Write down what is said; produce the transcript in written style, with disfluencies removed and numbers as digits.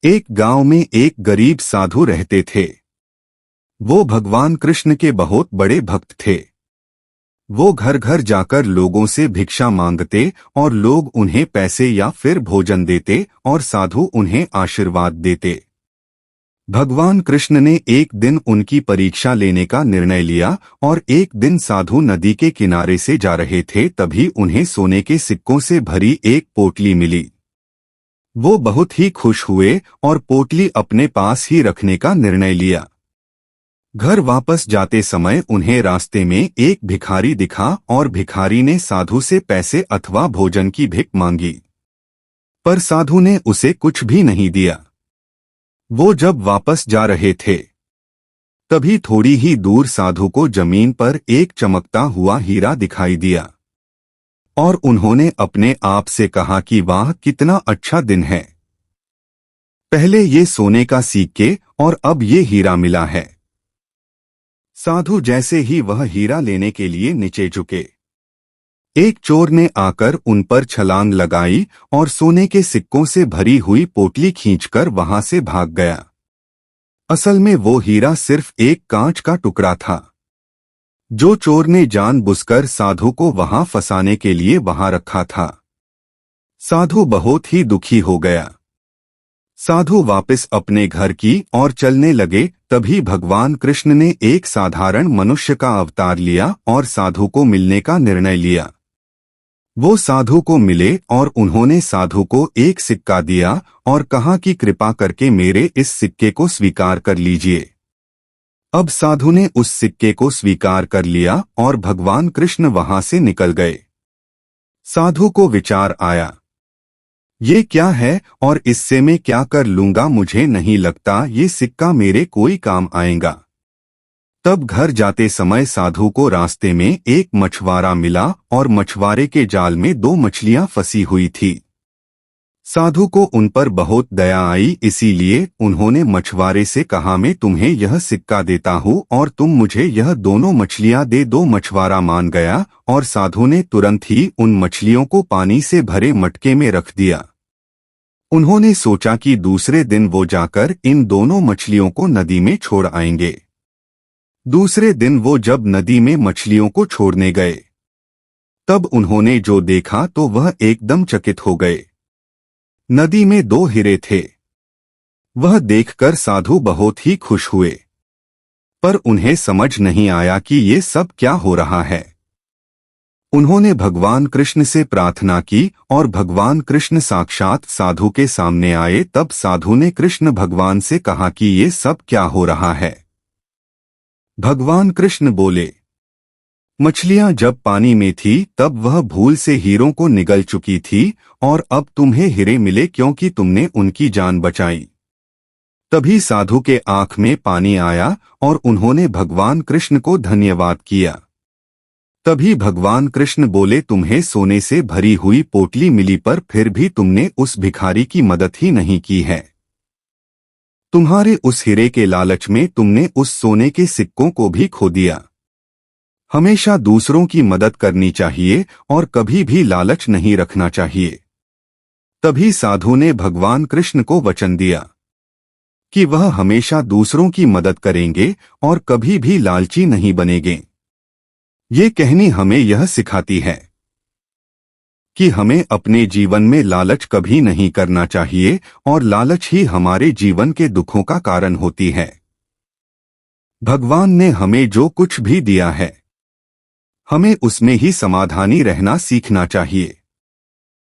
एक गांव में एक गरीब साधु रहते थे। वो भगवान कृष्ण के बहुत बड़े भक्त थे। वो घर घर जाकर लोगों से भिक्षा मांगते और लोग उन्हें पैसे या फिर भोजन देते और साधु उन्हें आशीर्वाद देते। भगवान कृष्ण ने एक दिन उनकी परीक्षा लेने का निर्णय लिया और एक दिन साधु नदी के किनारे से जा रहे थे, तभी उन्हें सोने के सिक्कों से भरी एक पोटली मिली। वो बहुत ही खुश हुए और पोटली अपने पास ही रखने का निर्णय लिया। घर वापस जाते समय उन्हें रास्ते में एक भिखारी दिखा और भिखारी ने साधु से पैसे अथवा भोजन की भिख मांगी, पर साधु ने उसे कुछ भी नहीं दिया। वो जब वापस जा रहे थे तभी थोड़ी ही दूर साधु को जमीन पर एक चमकता हुआ हीरा दिखाई दिया और उन्होंने अपने आप से कहा कि वाह, कितना अच्छा दिन है। पहले ये सोने का सिक्के और अब ये हीरा मिला है। साधु जैसे ही वह हीरा लेने के लिए नीचे झुके, एक चोर ने आकर उन पर छलांग लगाई और सोने के सिक्कों से भरी हुई पोटली खींचकर वहां से भाग गया। असल में वो हीरा सिर्फ एक कांच का टुकड़ा था, जो चोर ने जानबूझकर साधु को वहां फंसाने के लिए वहां रखा था। साधु बहुत ही दुखी हो गया। साधु वापस अपने घर की ओर चलने लगे, तभी भगवान कृष्ण ने एक साधारण मनुष्य का अवतार लिया और साधु को मिलने का निर्णय लिया। वो साधु को मिले और उन्होंने साधु को एक सिक्का दिया और कहा कि कृपा करके मेरे इस सिक्के को स्वीकार कर लीजिए। अब साधु ने उस सिक्के को स्वीकार कर लिया और भगवान कृष्ण वहां से निकल गए। साधु को विचार आया, ये क्या है और इससे मैं क्या कर लूंगा, मुझे नहीं लगता ये सिक्का मेरे कोई काम आएगा। तब घर जाते समय साधु को रास्ते में एक मछुआरा मिला और मछुआरे के जाल में 2 मछलियां फंसी हुई थी। साधु को उन पर बहुत दया आई, इसीलिए उन्होंने मछुआरे से कहा, मैं तुम्हें यह सिक्का देता हूँ और तुम मुझे यह दोनों मछलियां दे दो। मछुआरा मान गया और साधु ने तुरंत ही उन मछलियों को पानी से भरे मटके में रख दिया। उन्होंने सोचा कि दूसरे दिन वो जाकर इन दोनों मछलियों को नदी में छोड़ आएंगे। दूसरे दिन वो जब नदी में मछलियों को छोड़ने गए, तब उन्होंने जो देखा तो वह एकदम चकित हो गए। नदी में 2 हीरे थे। वह देखकर साधु बहुत ही खुश हुए, पर उन्हें समझ नहीं आया कि ये सब क्या हो रहा है। उन्होंने भगवान कृष्ण से प्रार्थना की और भगवान कृष्ण साक्षात साधु के सामने आए। तब साधु ने कृष्ण भगवान से कहा कि ये सब क्या हो रहा है। भगवान कृष्ण बोले, मछलियां जब पानी में थी तब वह भूल से हीरों को निगल चुकी थी और अब तुम्हें हीरे मिले क्योंकि तुमने उनकी जान बचाई। तभी साधु के आंख में पानी आया और उन्होंने भगवान कृष्ण को धन्यवाद किया। तभी भगवान कृष्ण बोले, तुम्हें सोने से भरी हुई पोटली मिली पर फिर भी तुमने उस भिखारी की मदद ही नहीं की है। तुम्हारे उस हीरे के लालच में तुमने उस सोने के सिक्कों को भी खो दिया। हमेशा दूसरों की मदद करनी चाहिए और कभी भी लालच नहीं रखना चाहिए। तभी साधु ने भगवान कृष्ण को वचन दिया कि वह हमेशा दूसरों की मदद करेंगे और कभी भी लालची नहीं बनेंगे। ये कहानी हमें यह सिखाती है कि हमें अपने जीवन में लालच कभी नहीं करना चाहिए और लालच ही हमारे जीवन के दुखों का कारण होती है। भगवान ने हमें जो कुछ भी दिया है, हमें उसमें ही समाधानी रहना सीखना चाहिए।